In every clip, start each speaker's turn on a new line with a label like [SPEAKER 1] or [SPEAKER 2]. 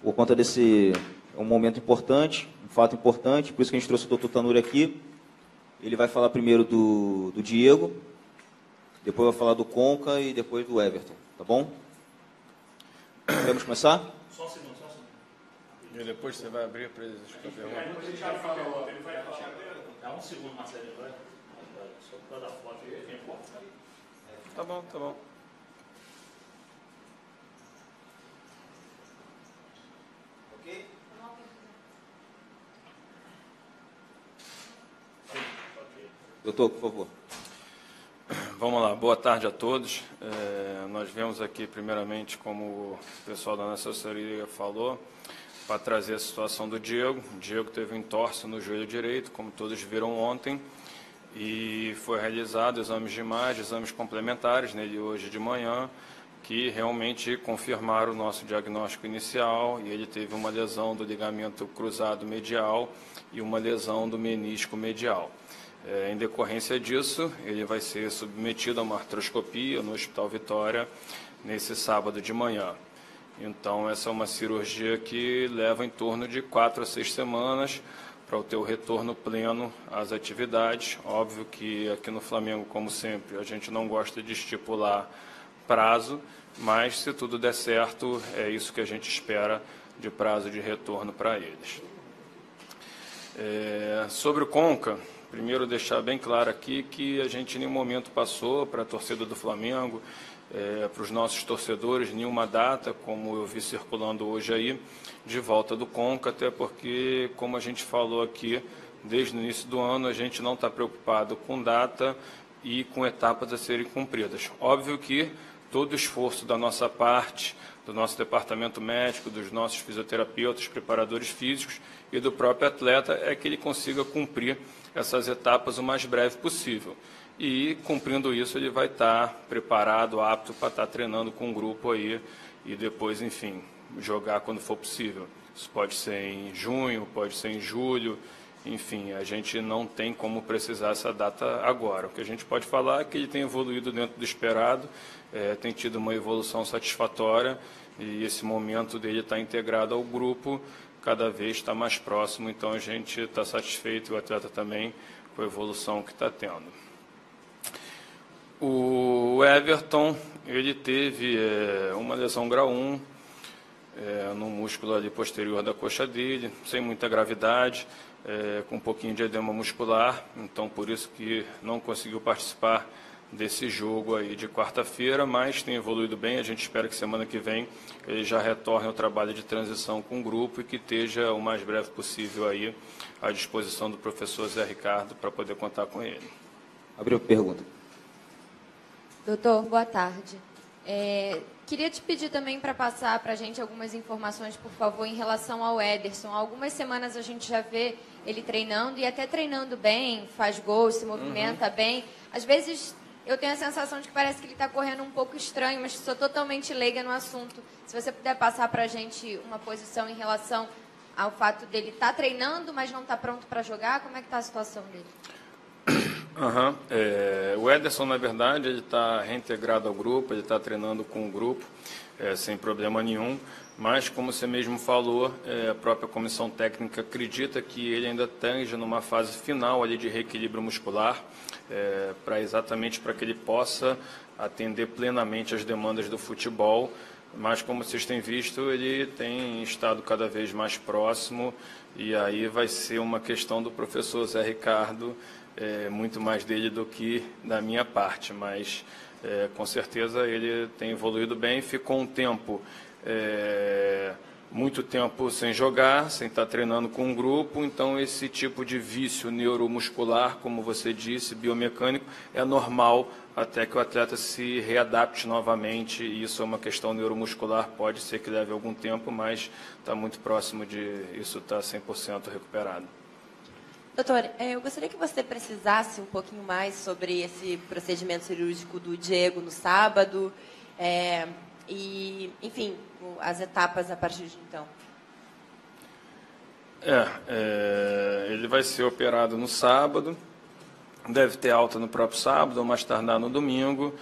[SPEAKER 1] por conta desse um momento importante, um fato importante, por isso que a gente trouxe o doutor Tanuri aqui. Ele vai falar primeiro do Diego, depois vai falar do Conca e depois do Everton, tá bom? Podemos começar?
[SPEAKER 2] Só um segundo.
[SPEAKER 3] E depois você vai abrir para eles a pergunta?
[SPEAKER 2] Depois a gente já fala, ele vai falar. Dá um segundo, Marcelo, vai. Só para dar foto aí, quem pode.
[SPEAKER 3] Tá bom.
[SPEAKER 1] Ok? Doutor, por favor.
[SPEAKER 3] Vamos lá, boa tarde a todos. Nós viemos aqui, primeiramente, como o pessoal da nossa assessoria falou, para trazer a situação do Diego. O Diego teve um entorse no joelho direito, como todos viram ontem, e foi realizado exames de imagem, exames complementares nele hoje de manhã, que realmente confirmaram o nosso diagnóstico inicial, e ele teve uma lesão do ligamento cruzado medial e uma lesão do menisco medial. Em decorrência disso, ele vai ser submetido a uma artroscopia no Hospital Vitória nesse sábado de manhã. Então, essa é uma cirurgia que leva em torno de 4 a 6 semanas para o teu retorno pleno às atividades. Óbvio que aqui no Flamengo, como sempre, a gente não gosta de estipular prazo, mas se tudo der certo, é isso que a gente espera de prazo de retorno para eles. Sobre o Conca, primeiro deixar bem claro aqui que a gente em nenhum momento passou para a torcida do Flamengo, para os nossos torcedores, nenhuma data, como eu vi circulando hoje aí, de volta do Conca, até porque, como a gente falou aqui, desde o início do ano, a gente não está preocupado com data e com etapas a serem cumpridas. Óbvio que todo o esforço da nossa parte, do nosso departamento médico, dos nossos fisioterapeutas, preparadores físicos e do próprio atleta é que ele consiga cumprir essas etapas o mais breve possível. E, cumprindo isso, ele vai estar preparado, apto para estar treinando com um grupo aí e depois, enfim, jogar quando for possível. Isso pode ser em junho, pode ser em julho, enfim, a gente não tem como precisar essa data agora. O que a gente pode falar é que ele tem evoluído dentro do esperado, tem tido uma evolução satisfatória e esse momento dele estar integrado ao grupo cada vez está mais próximo, então a gente está satisfeito, o atleta também, com a evolução que está tendo. O Everton, ele teve uma lesão grau 1 no músculo ali posterior da coxa dele, sem muita gravidade, com um pouquinho de edema muscular, então por isso que não conseguiu participar desse jogo aí de quarta-feira, mas tem evoluído bem. A gente espera que semana que vem ele já retorne ao trabalho de transição com o grupo e que esteja o mais breve possível aí à disposição do professor Zé Ricardo para poder contar com ele.
[SPEAKER 1] Abriu a pergunta.
[SPEAKER 4] Doutor, boa tarde. Queria te pedir também para passar para a gente algumas informações, por favor, em relação ao Ederson. Há algumas semanas a gente já vê ele treinando e até treinando bem, faz gols, se movimenta bem. Às vezes eu tenho a sensação de que parece que ele está correndo um pouco estranho, mas sou totalmente leiga no assunto. Se você puder passar para a gente uma posição em relação ao fato dele estar treinando, mas não estar pronto para jogar, como é que está a situação dele?
[SPEAKER 3] O Ederson, na verdade, ele está reintegrado ao grupo, ele está treinando com o grupo, sem problema nenhum, mas, como você mesmo falou, a própria comissão técnica acredita que ele ainda esteja numa fase final ali de reequilíbrio muscular, exatamente para que ele possa atender plenamente as demandas do futebol, mas, como vocês têm visto, ele tem estado cada vez mais próximo e aí vai ser uma questão do professor Zé Ricardo, muito mais dele do que da minha parte, mas com certeza ele tem evoluído bem, ficou um tempo, muito tempo sem jogar, sem estar treinando com um grupo, então esse tipo de vício neuromuscular, como você disse, biomecânico, é normal até que o atleta se readapte novamente, e isso é uma questão neuromuscular, pode ser que leve algum tempo, mas está muito próximo de isso estar 100% recuperado.
[SPEAKER 5] Doutor, eu gostaria que você precisasse um pouquinho mais sobre esse procedimento cirúrgico do Diego no sábado e, enfim, as etapas a partir de então.
[SPEAKER 3] Ele vai ser operado no sábado, deve ter alta no próprio sábado ou mais tardar no domingo,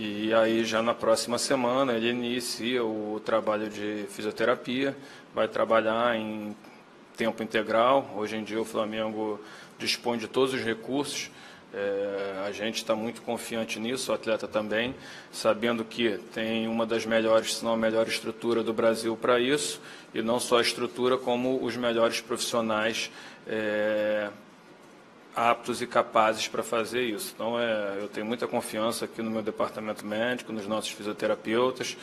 [SPEAKER 3] E aí já na próxima semana ele inicia o trabalho de fisioterapia, vai trabalhar em tempo integral. Hoje em dia o Flamengo dispõe de todos os recursos, a gente está muito confiante nisso, o atleta também, sabendo que tem uma das melhores, se não a melhor estrutura do Brasil para isso, e não só a estrutura, como os melhores profissionais aptos e capazes para fazer isso. Então, eu tenho muita confiança aqui no meu departamento médico, nos nossos fisioterapeutas,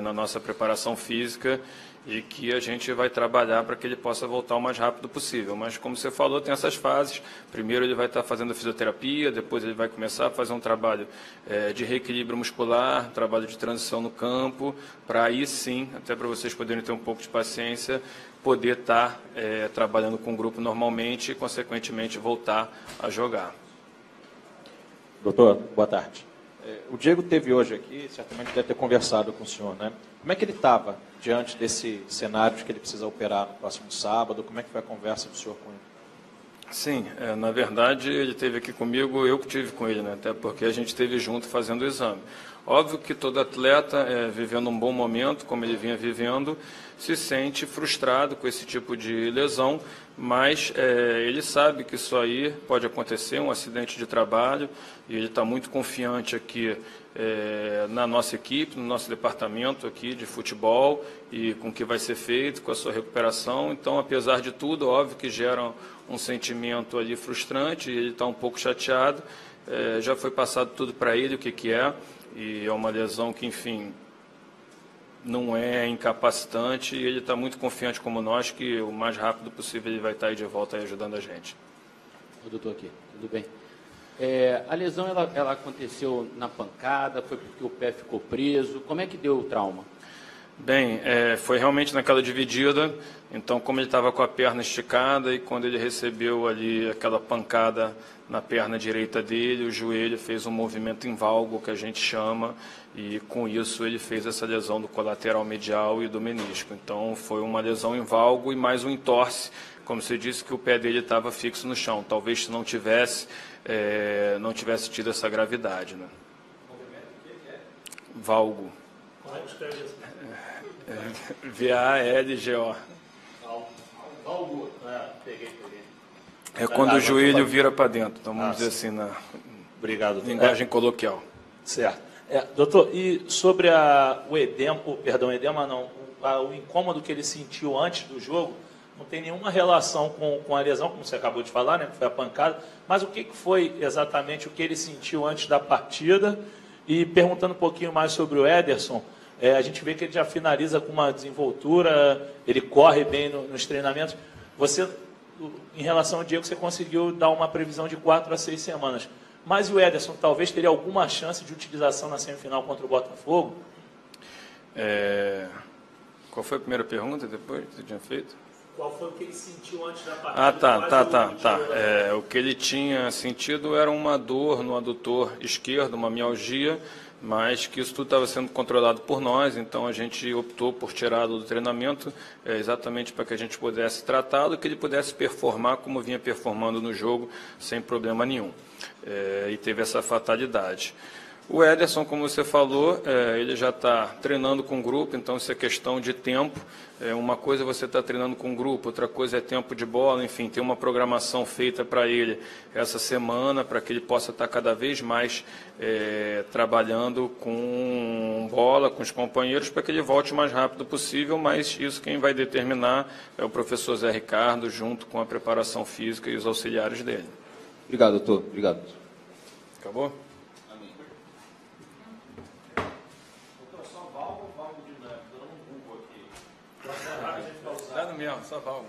[SPEAKER 3] na nossa preparação física, e que a gente vai trabalhar para que ele possa voltar o mais rápido possível. Mas, como você falou, tem essas fases. Primeiro ele vai estar fazendo a fisioterapia, depois ele vai começar a fazer um trabalho de reequilíbrio muscular, trabalho de transição no campo, para aí sim, até para vocês poderem ter um pouco de paciência, poder estar trabalhando com o grupo normalmente e, consequentemente, voltar a jogar.
[SPEAKER 6] Doutor, boa tarde. O Diego esteve hoje aqui, certamente deve ter conversado com o senhor, né? Como é que ele estava diante desse cenário de que ele precisa operar no próximo sábado? Como é que foi a conversa do senhor com ele?
[SPEAKER 3] Sim, na verdade ele esteve aqui comigo, eu que estive com ele, né? Até porque a gente esteve junto fazendo o exame. Óbvio que todo atleta, vivendo um bom momento, como ele vinha vivendo, se sente frustrado com esse tipo de lesão, mas ele sabe que isso aí pode acontecer, um acidente de trabalho, e ele está muito confiante aqui na nossa equipe, no nosso departamento aqui de futebol, e com o que vai ser feito, com a sua recuperação. Então, apesar de tudo, óbvio que gera um sentimento ali frustrante, e ele está um pouco chateado. Já foi passado tudo para ele, o que é, e é uma lesão que, enfim, não é incapacitante, e ele está muito confiante como nós que o mais rápido possível ele vai estar aí de volta aí ajudando a gente.
[SPEAKER 7] O doutor aqui, tudo bem? A lesão ela aconteceu na pancada, foi porque o pé ficou preso, como é que deu o trauma?
[SPEAKER 3] Bem, foi realmente naquela dividida, então como ele estava com a perna esticada e quando ele recebeu ali aquela pancada na perna direita dele, o joelho fez um movimento em valgo, que a gente chama, e com isso ele fez essa lesão do colateral medial e do menisco. Então foi uma lesão em valgo e mais um entorse, como você disse, que o pé dele estava fixo no chão. Talvez se não tivesse tido essa gravidade, né? Valgo.
[SPEAKER 2] Como é que escreve isso?
[SPEAKER 3] V-A-L-G-O.
[SPEAKER 2] Valgo. Peguei.
[SPEAKER 3] É quando o joelho vira para dentro, então vamos dizer assim, na
[SPEAKER 8] Obrigado,
[SPEAKER 3] linguagem coloquial.
[SPEAKER 8] Certo. Doutor, e sobre o edema, o incômodo que ele sentiu antes do jogo, não tem nenhuma relação com a lesão, como você acabou de falar, né, que foi a pancada, mas o que foi exatamente o que ele sentiu antes da partida? E perguntando um pouquinho mais sobre o Ederson, a gente vê que ele já finaliza com uma desenvoltura, ele corre bem nos treinamentos. Você, em relação ao Diego, você conseguiu dar uma previsão de 4 a 6 semanas. Mas o Ederson talvez teria alguma chance de utilização na semifinal contra o Botafogo?
[SPEAKER 3] Qual foi a primeira pergunta depois que você tinha feito?
[SPEAKER 2] Qual foi o que ele sentiu antes da partida?
[SPEAKER 3] Tá. O que ele tinha sentido era uma dor no adutor esquerdo, uma mialgia, mas que isso tudo estava sendo controlado por nós, então a gente optou por tirá-lo do treinamento exatamente para que a gente pudesse tratá-lo e que ele pudesse performar como vinha performando no jogo, sem problema nenhum. E teve essa fatalidade. O Ederson, como você falou, ele já está treinando com o grupo, então isso é questão de tempo. Uma coisa é você estar treinando com o grupo, outra coisa é tempo de bola, enfim, tem uma programação feita para ele essa semana, para que ele possa estar cada vez mais trabalhando com bola, com os companheiros, para que ele volte o mais rápido possível, mas isso quem vai determinar é o professor Zé Ricardo, junto com a preparação física e os auxiliares dele.
[SPEAKER 1] Obrigado, doutor. Obrigado.
[SPEAKER 3] Acabou? Dá no mesmo, só valgo.